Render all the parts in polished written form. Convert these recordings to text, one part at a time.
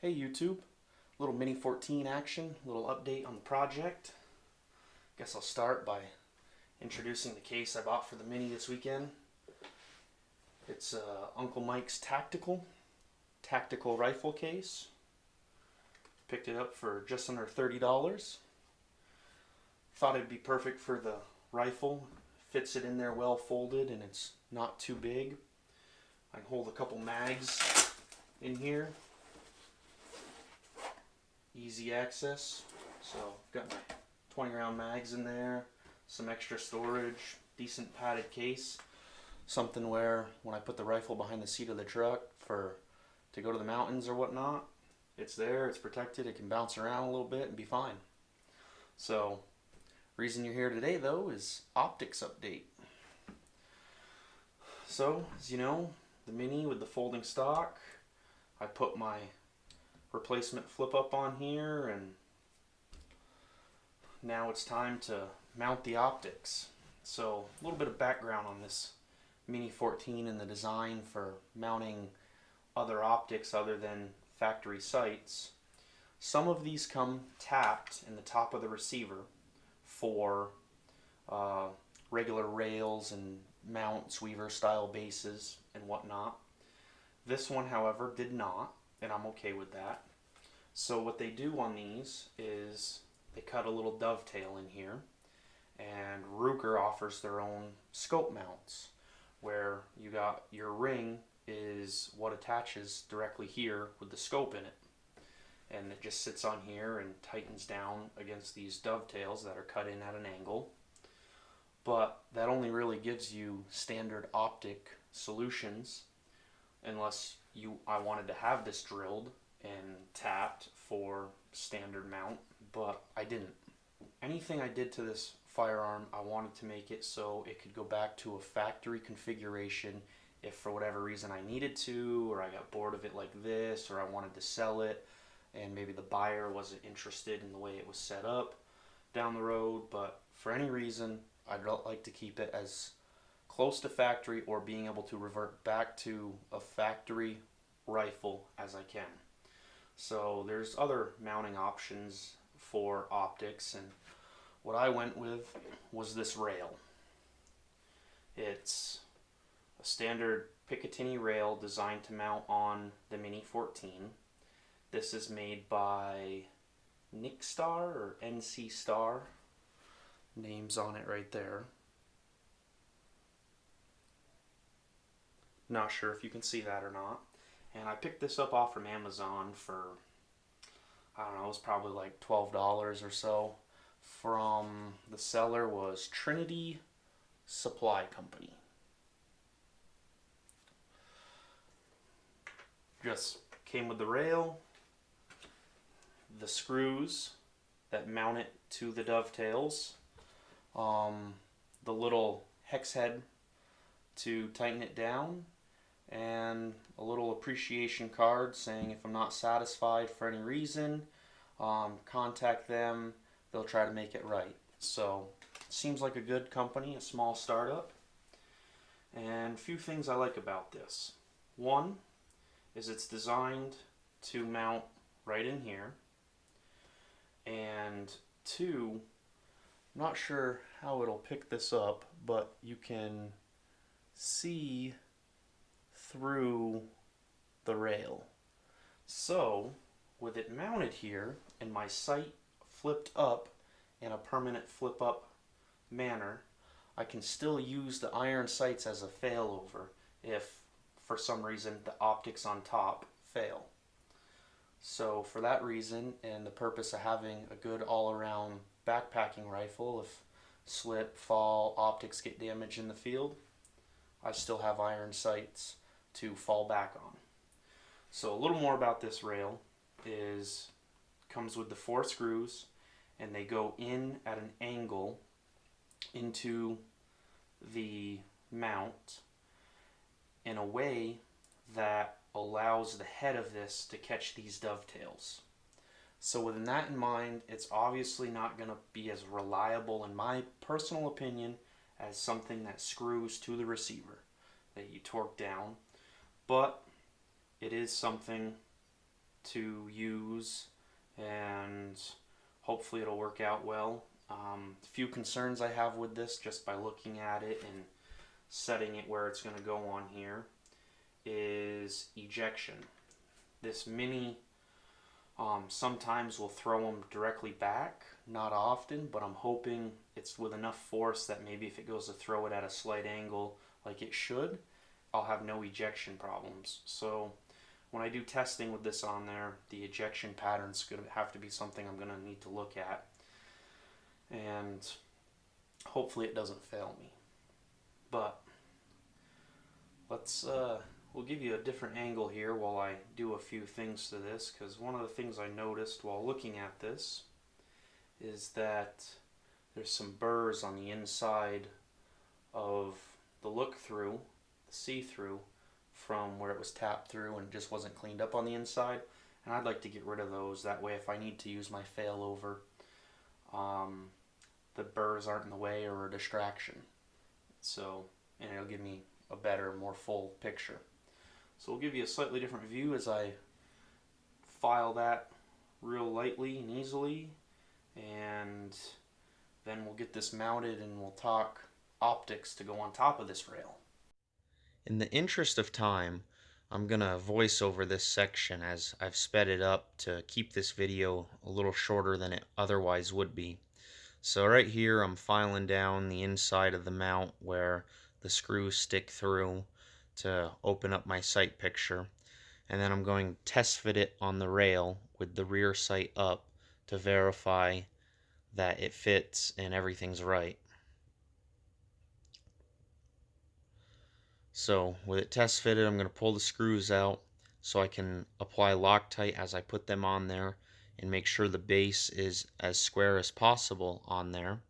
Hey YouTube, little Mini-14 action, little update on the project. Guess I'll start by introducing the case I bought for the Mini this weekend. It's Uncle Mike's tactical rifle case. Picked it up for just under $30. Thought it'd be perfect for the rifle. Fits it in there well folded and it's not too big. I can hold a couple mags in here. Easy access. So got my 20 round mags in there, some extra storage, decent padded case. Something where when I put the rifle behind the seat of the truck to go to the mountains or whatnot, it's there, it's protected, it can bounce around a little bit and be fine. So reason you're here today though is optics update. So as you know, the Mini with the folding stock, I put my replacement flip up on here, and now it's time to mount the optics. So a little bit of background on this Mini-14 and the design for mounting other optics other than factory sights. Some of these come tapped in the top of the receiver for regular rails and mounts, Weaver style bases and whatnot. This one however did not, and I'm okay with that. So what they do on these is they cut a little dovetail in here, and Ruger offers their own scope mounts where you got your ring is what attaches directly here with the scope in it, and it just sits on here and tightens down against these dovetails that are cut in at an angle. But that only really gives you standard optic solutions unless I wanted to have this drilled and tapped for standard mount, but I didn't. Anything I did to this firearm, I wanted to make it so it could go back to a factory configuration if for whatever reason I needed to, or I got bored of it like this, or I wanted to sell it and maybe the buyer wasn't interested in the way it was set up down the road. But for any reason, I'd like to keep it as close to factory or being able to revert back to a factory rifle as I can. So there's other mounting options for optics, and what I went with was this rail. It's a standard Picatinny rail designed to mount on the Mini-14. This is made by Nickstar or NC Star. Names on it right there. Not sure if you can see that or not. And I picked this up off from Amazon for, I don't know, it was probably like $12 or so. From the seller was Trinity Supply Company. Just came with the rail, the screws that mount it to the dovetails, the little hex head to tighten it down, and a little appreciation card saying if I'm not satisfied for any reason, contact them, they'll try to make it right. So seems like a good company, a small startup. And a few things I like about this. One is it's designed to mount right in here, and two, I'm not sure how it'll pick this up, but you can see through the rail. So with it mounted here and my sight flipped up in a permanent flip up manner, I can still use the iron sights as a failover if for some reason the optics on top fail. So for that reason and the purpose of having a good all-around backpacking rifle, if slip, fall, optics get damaged in the field, I still have iron sights to fall back on. So a little more about this rail is comes with the 4 screws, and they go in at an angle into the mount in a way that allows the head of this to catch these dovetails. So with that in mind, it's obviously not going to be as reliable, in my personal opinion, as something that screws to the receiver that you torque down, but it is something to use, and hopefully it'll work out well. A few concerns I have with this just by looking at it and setting it where it's going to go on here is ejection. This Mini sometimes will throw them directly back, not often, but I'm hoping it's with enough force that maybe if it goes to throw it at a slight angle like it should, I'll have no ejection problems. So when I do testing with this on there, the ejection pattern's going to have to be something I'm going to need to look at, and hopefully it doesn't fail me. But we'll give you a different angle here while I do a few things to this, because one of the things I noticed while looking at this is that there's some burrs on the inside of the look-through, the see-through, from where it was tapped through and just wasn't cleaned up on the inside, and I'd like to get rid of those. That way if I need to use my failover, the burrs aren't in the way or a distraction. So, and it'll give me a better, more full picture. So we'll give you a slightly different view as I file that real lightly and easily, and then we'll get this mounted and we'll talk optics to go on top of this rail. In the interest of time, I'm gonna voice over this section as I've sped it up to keep this video a little shorter than it otherwise would be. So right here I'm filing down the inside of the mount where the screws stick through to open up my sight picture, and then I'm going to test fit it on the rail with the rear sight up to verify that it fits and everything's right. So with it test fitted, I'm going to pull the screws out so I can apply Loctite as I put them on there and make sure the base is as square as possible on there.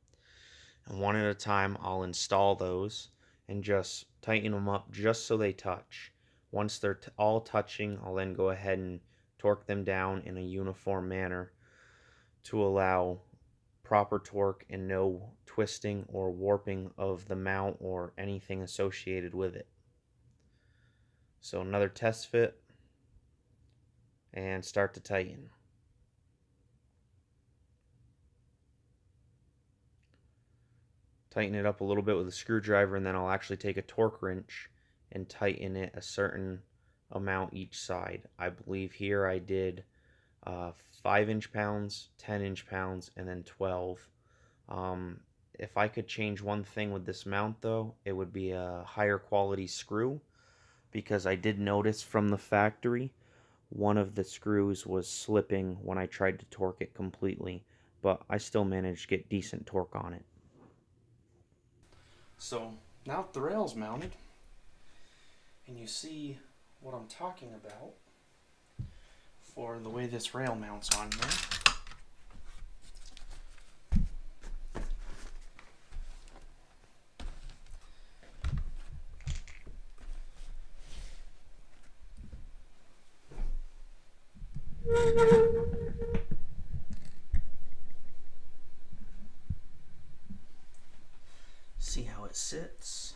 And one at a time I'll install those and just tighten them up just so they touch. Once they're all touching, I'll then go ahead and torque them down in a uniform manner to allow proper torque and no twisting or warping of the mount or anything associated with it. So another test fit and start to tighten. Tighten it up a little bit with a screwdriver, and then I'll actually take a torque wrench and tighten it a certain amount each side. I believe here I did 5 inch-pounds, 10 inch-pounds, and then 12. If I could change one thing with this mount though, it would be a higher quality screw, because I did notice from the factory one of the screws was slipping when I tried to torque it completely, but I still managed to get decent torque on it. So now that the rail's mounted and you see what I'm talking about for the way this rail mounts on here, see how it sits.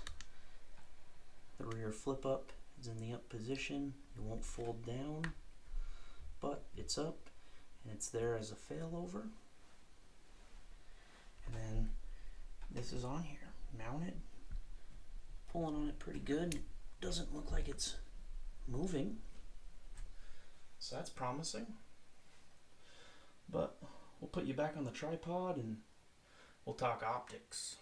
The rear flip up is in the up position. It won't fold down, but it's up and it's there as a failover. And then this is on here, mounted. Pulling on it pretty good. It doesn't look like it's moving, so that's promising. But we'll put you back on the tripod and we'll talk optics.